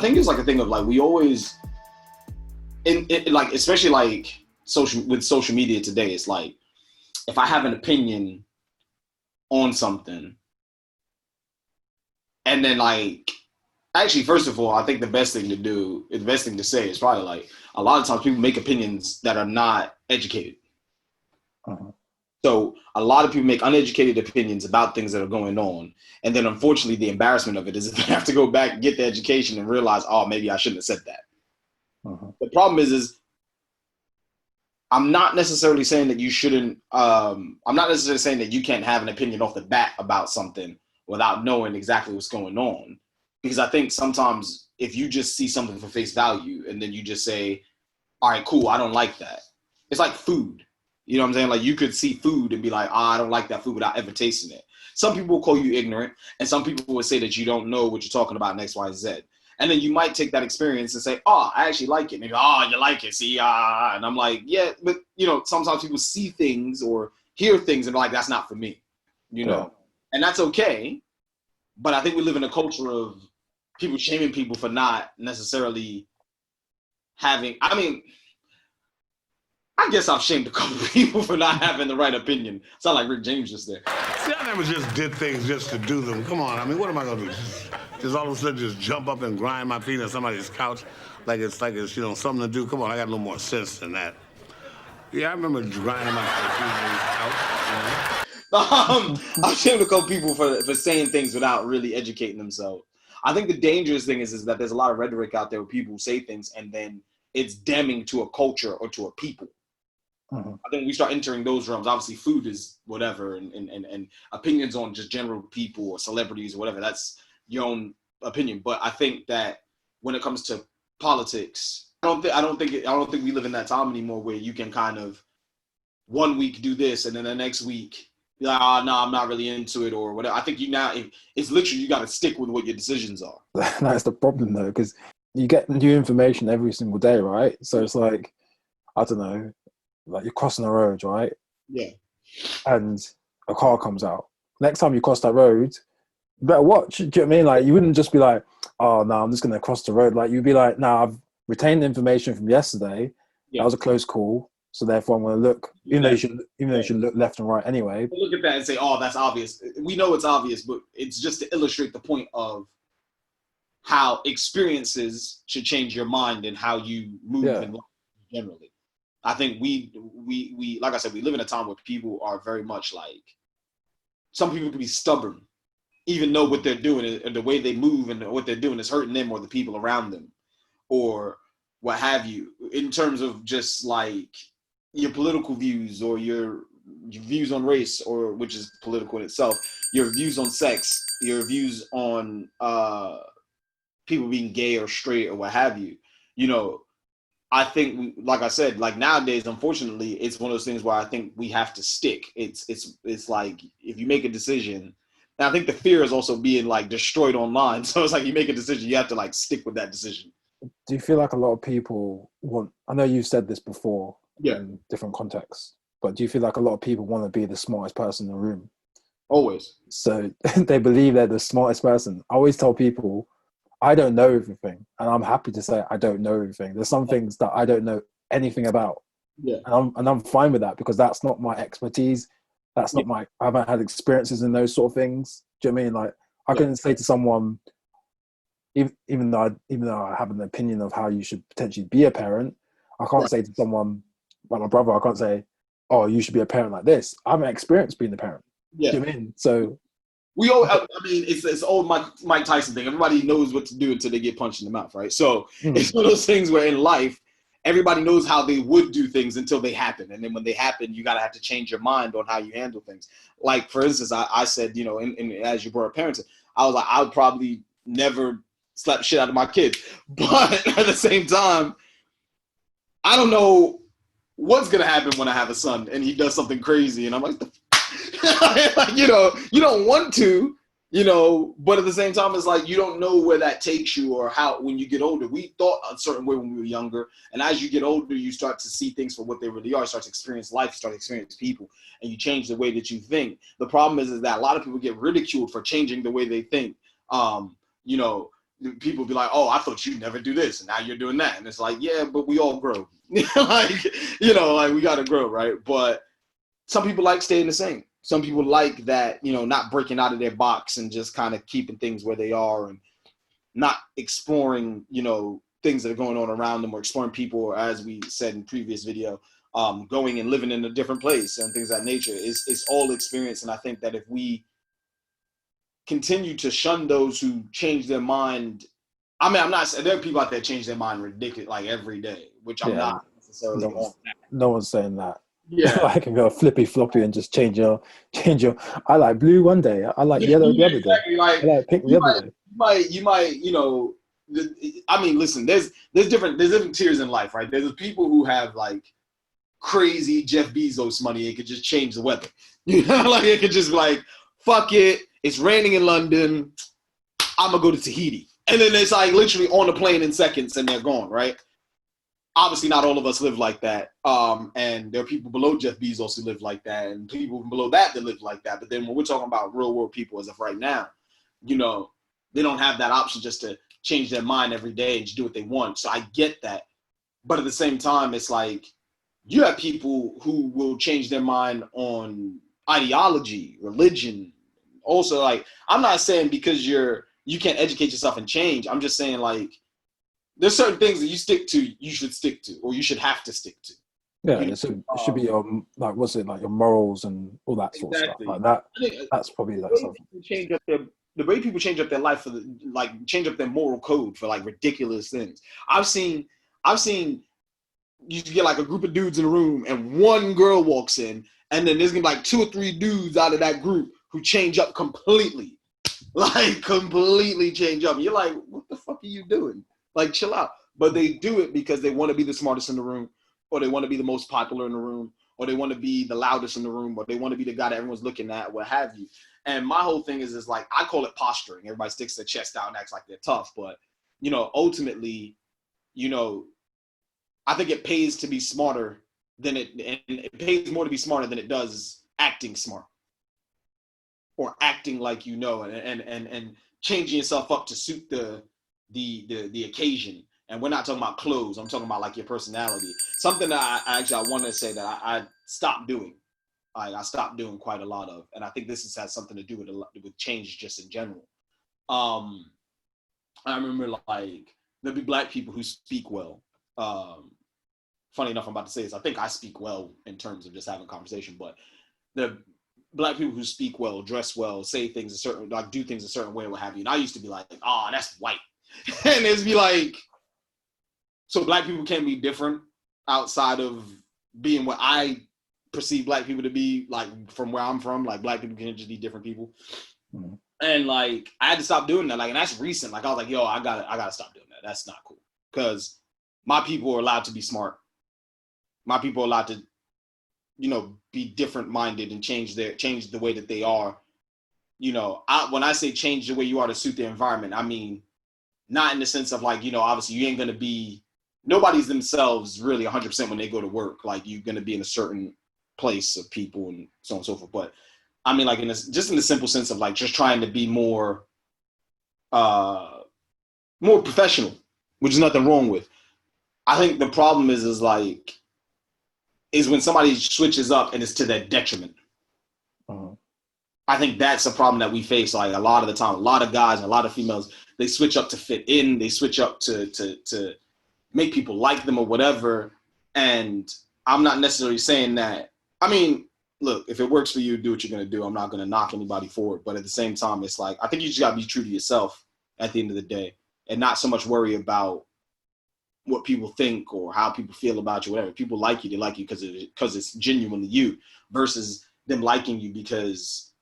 think it's like a thing of like we always, like especially like social media today. It's like if I have an opinion on something, and then like actually, first of all, I think the best thing to say is probably like a lot of times people make opinions that are not educated. Uh-huh. So a lot of people make uneducated opinions about things that are going on. And then unfortunately, the embarrassment of it is they have to go back and get the education and realize, oh, maybe I shouldn't have said that. Uh-huh. The problem is I'm not necessarily saying that you shouldn't, I'm not necessarily saying that you can't have an opinion off the bat about something without knowing exactly what's going on. Because I think sometimes if you just see something for face value and then you just say, all right, cool, I don't like that. It's like food. You know what I'm saying? Like you could see food and be like, I don't like that food without ever tasting it. Some people will call you ignorant, and some people will say that you don't know what you're talking about in X, Y, Z. And then you might take that experience and say, oh, I actually like it. And they go, oh, you like it, see? And I'm like, yeah, but, you know, sometimes people see things or hear things and they're like, that's not for me, you know? And that's okay. But I think we live in a culture of people shaming people for not necessarily having, I mean, I guess I've shamed a couple people for not having the right opinion. Sound like Rick James just there. See, I never just did things just to do them. Come on, I mean, what am I gonna do? Just all of a sudden just jump up and grind my feet on somebody's couch like it's you know, something to do? Come on, I got a little more sense than that. Yeah, I remember grinding my feet on his couch. You know? I've shamed a couple people for saying things without really educating themselves. I think the dangerous thing is that there's a lot of rhetoric out there where people say things and then it's damning to a culture or to a people. Uh-huh. I think we start entering those realms. Obviously, food is whatever, and opinions on just general people or celebrities or whatever. That's your own opinion. But I think that when it comes to politics, I don't think we live in that time anymore where you can kind of 1 week do this and then the next week be like, oh, no, I'm not really into it or whatever. I think it's literally you got to stick with what your decisions are. That's the problem though, because you get new information every single day, right? So it's like, I don't know, like you're crossing the road, right? Yeah. And a car comes out. Next time you cross that road, you better watch. Do you know what I mean? Like you wouldn't just be like, oh no, I'm just gonna cross the road. Like you'd be like, no, I've retained information from yesterday. Yeah. That was a close call. So therefore I'm gonna look, even though you should look left and right anyway. Look at that and say, oh, that's obvious. We know it's obvious, but it's just to illustrate the point of how experiences should change your mind and how you move in life generally. I think we like I said, we live in a time where people are very much like, some people can be stubborn, even though what they're doing and the way they move and what they're doing is hurting them or the people around them or what have you, in terms of just like your political views or your views on race, or which is political in itself, your views on sex, your views on people being gay or straight or what have you. You know, I think, like I said, like nowadays, unfortunately, it's one of those things where I think we have to stick. It's like if you make a decision, and I think the fear is also being like destroyed online. So it's like you make a decision, you have to like stick with that decision. Do you feel like a lot of people want? I know you've said this before Yeah. in different contexts, but do you feel like a lot of people want to be the smartest person in the room? Always. So they believe they're the smartest person. I always tell people, I don't know everything, and I'm happy to say I don't know everything. There's some things that I don't know anything about, Yeah, and I'm fine with that because that's not my expertise. That's not my. I haven't had experiences in those sort of things. Do you know what I mean? Like I can say to someone, even though I have an opinion of how you should potentially be a parent, I can't say to someone like my brother, I can't say, oh, you should be a parent like this. I haven't experienced being a parent. Yeah. Do you know what I mean? So we all. I mean, it's old Mike Tyson thing. Everybody knows what to do until they get punched in the mouth, right? So it's one of those things where in life, everybody knows how they would do things until they happen, and then when they happen, you gotta have to change your mind on how you handle things. Like for instance, I said, you know, as you brought up parenting, I was like, I would probably never slap the shit out of my kids, but at the same time, I don't know what's gonna happen when I have a son and he does something crazy, and I'm like, like, you know, you don't want to, you know, but at the same time, it's like you don't know where that takes you or how. When you get older, we thought a certain way when we were younger, and as you get older, you start to see things for what they really are. You start to experience life, you start to experience people, and you change the way that you think. The problem is that a lot of people get ridiculed for changing the way they think. You know, people be like, oh, I thought you'd never do this, and now you're doing that. And it's like, yeah, but we all grow. Like, you know, like we got to grow, right? But some people like staying the same. Some people like that, you know, not breaking out of their box and just kind of keeping things where they are and not exploring, you know, things that are going on around them, or exploring people, or as we said in previous video, going and living in a different place and things of that nature. It's all experience. And I think that if we continue to shun those who change their mind, I mean, I'm not saying there are people out there change their mind ridiculous like every day, which I'm not necessarily on that. No one's saying that. Yeah. I can go flippy floppy and just change your. I like blue one day. I like yellow the other exactly. day. Like, I like pink the other day. You might, you know, I mean, listen, there's different tiers in life, right? There's people who have like crazy Jeff Bezos money and could just change the weather. You know, like it could just be like, fuck it, it's raining in London, I'm gonna go to Tahiti. And then it's like literally on the plane in seconds and they're gone, right? Obviously not all of us live like that. And there are people below Jeff Bezos who live like that, and people below that live like that. But then when we're talking about real world people as of right now, you know, they don't have that option just to change their mind every day and just do what they want. So I get that. But at the same time, it's like you have people who will change their mind on ideology, religion. Also, like, I'm not saying because you can't educate yourself and change. I'm just saying, like, there's certain things that you stick to, you should stick to, or you should have to stick to. Yeah, it should be your, like, what's it, like your morals and all that sort of stuff. Like that. That's probably that stuff. The way people change up their life for change up their moral code for like ridiculous things. I've seen you get like a group of dudes in a room and one girl walks in, and then there's gonna be like 2 or 3 dudes out of that group who change up completely. Like completely change up. You're like, what the fuck are you doing? Like, chill out. But they do it because they want to be the smartest in the room, or they want to be the most popular in the room, or they want to be the loudest in the room, or they want to be the guy that everyone's looking at, what have you. And my whole thing is like, I call it posturing. Everybody sticks their chest out and acts like they're tough. But, you know, ultimately, you know, I think it pays to be smarter than it pays more to be smarter than it does acting smart. Or acting like you know, and changing yourself up to suit the occasion. And we're not talking about clothes. I'm talking about like your personality. Something that I want to say that I stopped doing. I stopped doing quite a lot of, and I think this has something to do with change just in general. I remember like there'll be black people who speak well. Funny enough, I'm about to say this. I think I speak well in terms of just having a conversation, but the black people who speak well, dress well, say things a certain, like do things a certain way, what have you. And I used to be like, oh, that's white. And it'd be like, so black people can be different outside of being what I perceive black people to be, like from where I'm from. Like black people can just be different people. Mm-hmm. And like, I had to stop doing that. Like, and that's recent. Like I was like, yo, I gotta stop doing that. That's not cool. Because my people are allowed to be smart. My people are allowed to, you know, be different minded and change the way that they are. You know, when I say change the way you are to suit the environment, I mean, not in the sense of like, you know, obviously you ain't going to be, nobody's themselves really 100% when they go to work. Like you're going to be in a certain place of people and so on and so forth. But I mean, like just in the simple sense of like, just trying to be more professional, which is nothing wrong with. I think the problem is when somebody switches up and it's to their detriment. Uh-huh. I think that's a problem that we face like a lot of the time. A lot of guys and a lot of females, they switch up to fit in. They switch up to make people like them or whatever. And I'm not necessarily saying that. I mean, look, if it works for you, do what you're going to do. I'm not going to knock anybody for it. But at the same time, it's like, I think you just got to be true to yourself at the end of the day and not so much worry about what people think or how people feel about you, whatever. People like you, they like you because it's genuinely you, versus them liking you because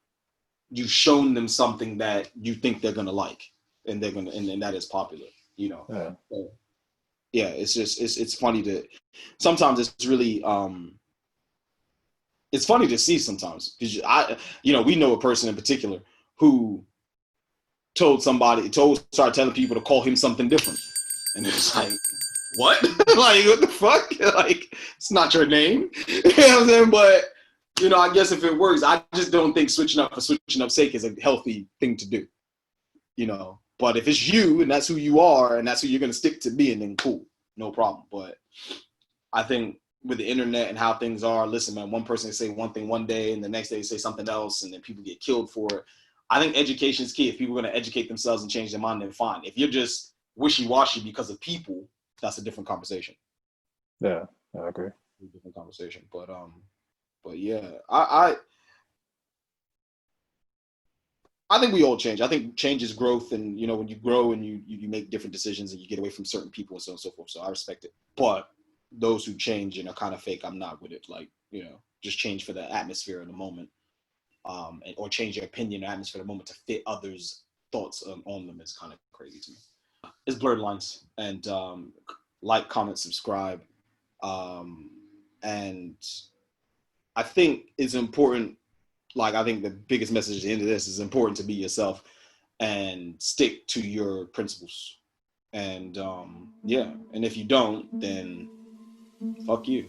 you've shown them something that you think they're gonna like and and that is popular, you know. Yeah. So, yeah, it's just it's funny to sometimes it's really it's funny to see sometimes because we know a person in particular who started telling people to call him something different, and it's like, what? Like, what the fuck? Like, it's not your name. You know what I'm saying? But, you know, I guess if it works, I just don't think switching up for switching up's sake is a healthy thing to do. You know, But if it's you and that's who you are and that's who you're going to stick to being, then cool, no problem. But I think with the internet and how things are, listen, man, one person can say one thing one day and the next day they say something else and then people get killed for it. I think education is key. If people are going to educate themselves and change their mind, then fine. If you're just wishy-washy because of people, that's a different conversation. Yeah, I agree. Different conversation. But yeah, I think we all change. I think change is growth, and when you grow and you make different decisions and you get away from certain people and so on and so forth. So I respect it. But those who change and are kind of fake, I'm not with it. Like, just change for the atmosphere of the moment, or change your opinion or atmosphere of the moment to fit others' thoughts on them is kind of crazy to me. It's blurred lines. And like, comment, subscribe, and I think it's important. Like, I think the biggest message at the end of this is important to be yourself and stick to your principles. And yeah, and if you don't, then fuck you.